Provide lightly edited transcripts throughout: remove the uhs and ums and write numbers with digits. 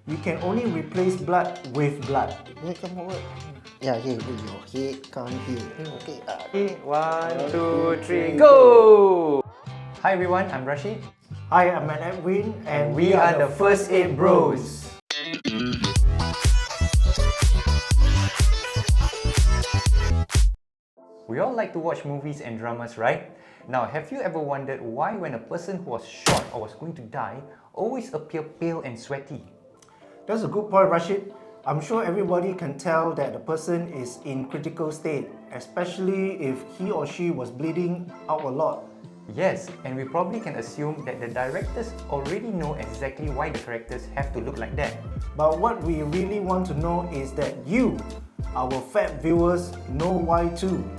You can only replace blood with blood. Here, come over. Yeah, here, with your head, come here. Okay. 1, 2, 3, go! Hi everyone, I'm Rashid. Hi, I'm Edwin, And we are the First Aid Bros. We all like to watch movies and dramas, right? Now, have you ever wondered why when a person who was shot or was going to die always appear pale and sweaty? That's a good point, Rashid. I'm sure everybody can tell that the person is in critical state, especially if he or she was bleeding out a lot. Yes, and we probably can assume that the directors already know exactly why the characters have to look like that. But what we really want to know is that you, our FAB viewers, know why too.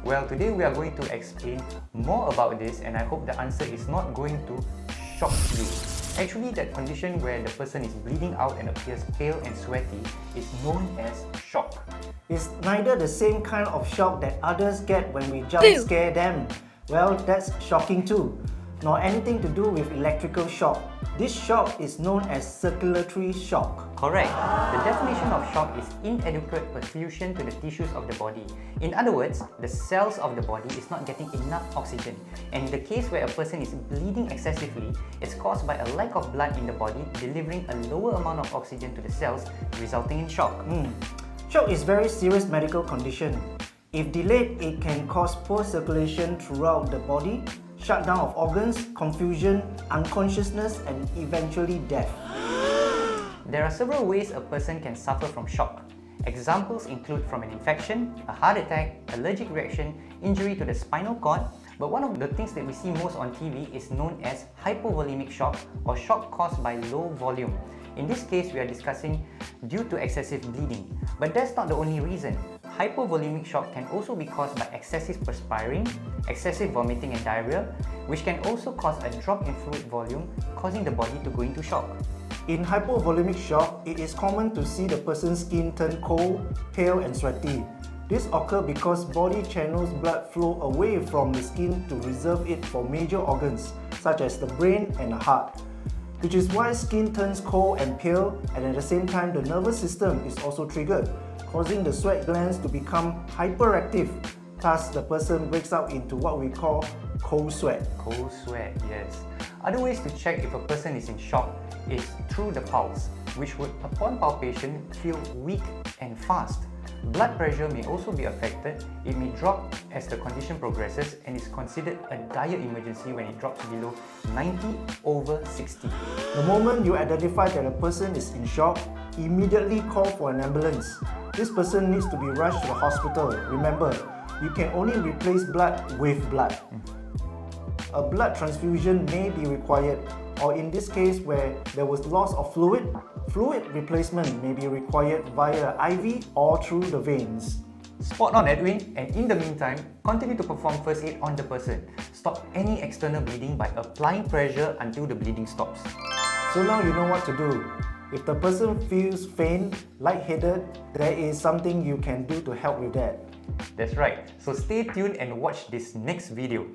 Well, today we are going to explain more about this, and I hope the answer is not going to shock you. Actually, that condition where the person is bleeding out and appears pale and sweaty is known as shock. It's neither the same kind of shock that others get when we jump scare them. Well, that's shocking too. Nor anything to do with electrical shock. This shock is known as circulatory shock. Correct. The definition of shock is inadequate perfusion to the tissues of the body. In other words, the cells of the body is not getting enough oxygen. And in the case where a person is bleeding excessively, it's caused by a lack of blood in the body delivering a lower amount of oxygen to the cells, resulting in shock. Shock is a very serious medical condition. If delayed, it can cause poor circulation throughout the body, shutdown of organs, confusion, unconsciousness, and eventually death. There are several ways a person can suffer from shock. Examples include from an infection, a heart attack, allergic reaction, injury to the spinal cord, but one of the things that we see most on TV is known as hypovolemic shock or shock caused by low volume. In this case, we are discussing due to excessive bleeding. But that's not the only reason. Hypovolemic shock can also be caused by excessive perspiring, excessive vomiting and diarrhea, which can also cause a drop in fluid volume, causing the body to go into shock. In hypovolemic shock, it is common to see the person's skin turn cold, pale and sweaty. This occurs because body channels blood flow away from the skin to reserve it for major organs, such as the brain and the heart. Which is why skin turns cold and pale, and at the same time the nervous system is also triggered, causing the sweat glands to become hyperactive. Thus, the person breaks out into what we call cold sweat. Cold sweat, yes. Other ways to check if a person is in shock is through the pulse, which would, upon palpation, feel weak and fast. Blood pressure may also be affected. It may drop as the condition progresses and is considered a dire emergency when it drops below 90/60. The moment you identify that a person is in shock, immediately call for an ambulance. This person needs to be rushed to the hospital. Remember, you can only replace blood with blood. A blood transfusion may be required, or in this case where there was loss of fluid, fluid replacement may be required via IV or through the veins. Spot on, Edwin, and in the meantime, continue to perform first aid on the person. Stop any external bleeding by applying pressure until the bleeding stops. So now you know what to do. If the person feels faint, lightheaded, there is something you can do to help with that. That's right, so stay tuned and watch this next video.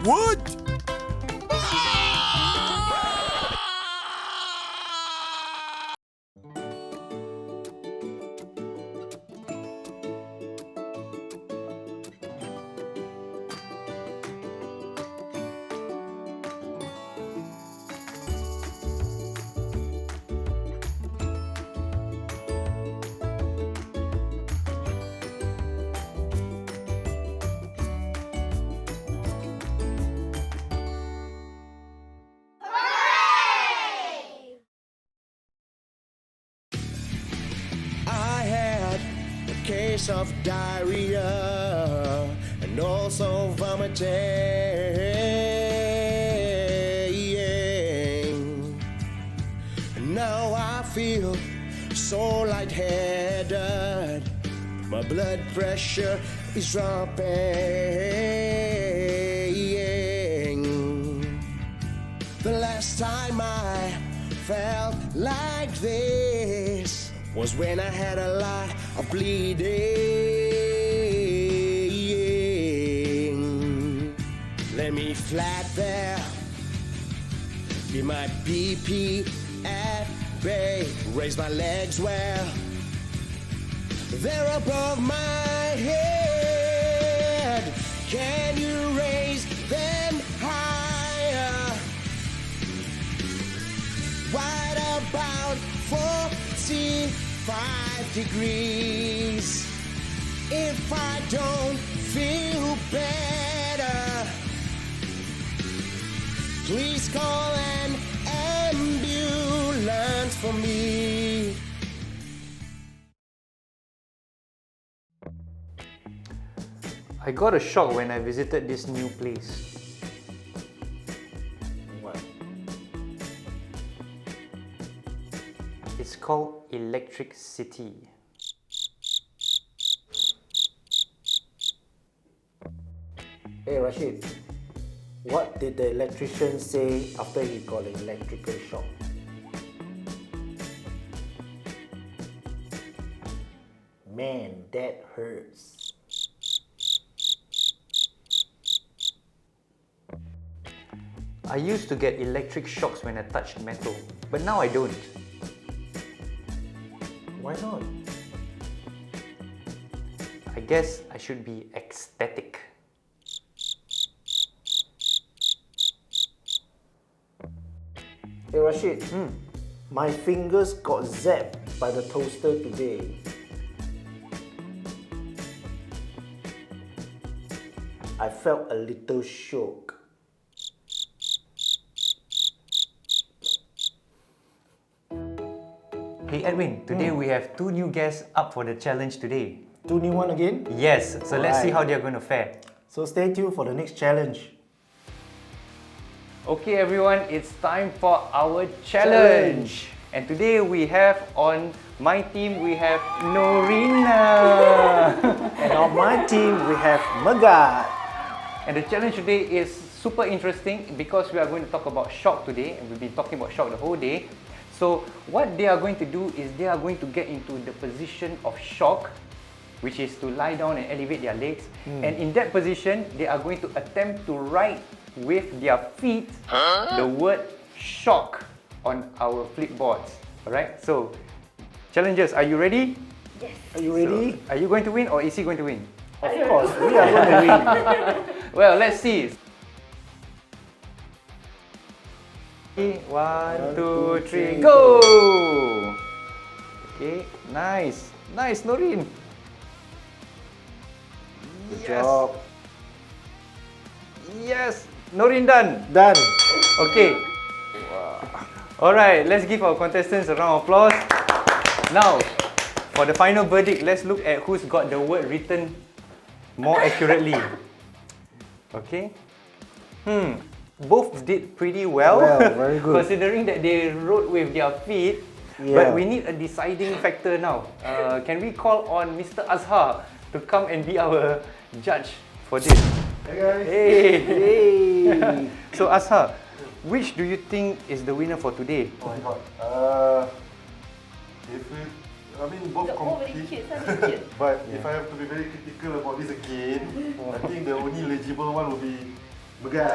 What? case of diarrhea and also vomiting. Now I feel so lightheaded. My blood pressure is dropping. The last time I felt like this was when I had a lot of bleeding. Let me flat there, be my BP at bay, raise my legs well, they're above my head. Can you raise them higher? Right about 45 degrees. If I don't feel better, please call an ambulance for me. I got a shock when I visited this new place. What? It's called Electric City. Hey Rashid, what did the electrician say after he got an electrical shock? Man, that hurts. I used to get electric shocks when I touched metal, but now I don't. Why not? I guess I should be ecstatic. Hey Rashid, my fingers got zapped by the toaster today. I felt a little shook. Hey Edwin, today we have two new guests up for the challenge today. Two new one again? Yes, so let's see Alright. how they're going to fare. So stay tuned for the next challenge. Okay everyone, it's time for our challenge. And today we have on my team, we have Norina. And on my team, we have Megat. And the challenge today is super interesting because we are going to talk about shock today, and we've been talking about shock the whole day. So what they are going to do is they are going to get into the position of shock, which is to lie down and elevate their legs. And in that position, they are going to attempt to write with their feet the word shock on our flipboards. Alright, so challengers, are you ready? Are you ready? Are you going to win or is he going to win? Of course, we are going to win. Well, let's see. Okay, 1, 2, 3, go! Okay, nice. Nice, Norin. Good job. Yes, Norin done. Done. Okay. Alright, let's give our contestants a round of applause. Now, for the final verdict, let's look at who's got the word written more accurately. Okay. Both did pretty well. Well, very good. Considering that they wrote with their feet. Yeah. But we need a deciding factor now. Can we call on Mr. Azhar to come and be our judge for this? Hey guys. Hey! Hey. So Azhar, which do you think is the winner for today? Oh my god. If we, I mean both compete, but if I have to be very critical about this again, I think the only legible one will be Megat.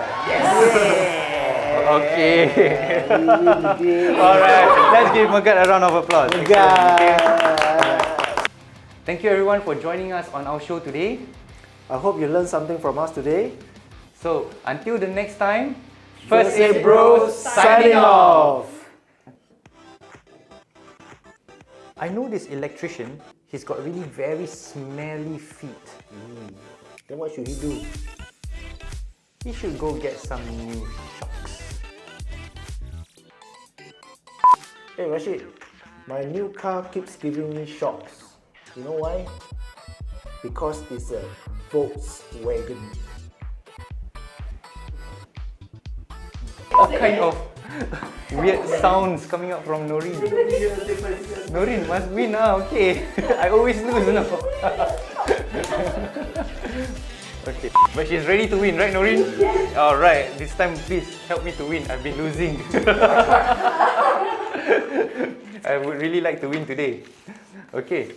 Okay. Alright, let's give Megat a round of applause. Thank you everyone for joining us on our show today. I hope you learned something from us today. So, until the next time, First Aid Bros signing off. I know this electrician, he's got really very smelly feet. Then what should he do? He should go get some new shocks. Hey Rashid, my new car keeps giving me shocks. You know why? because it's a Volkswagen. What kind of weird sounds coming out from Noreen? Noreen must win now, okay. I always lose now. Okay, but she's ready to win, right Noreen? Yes. Alright, this time please help me to win. I've been losing. I would really like to win today. Okay.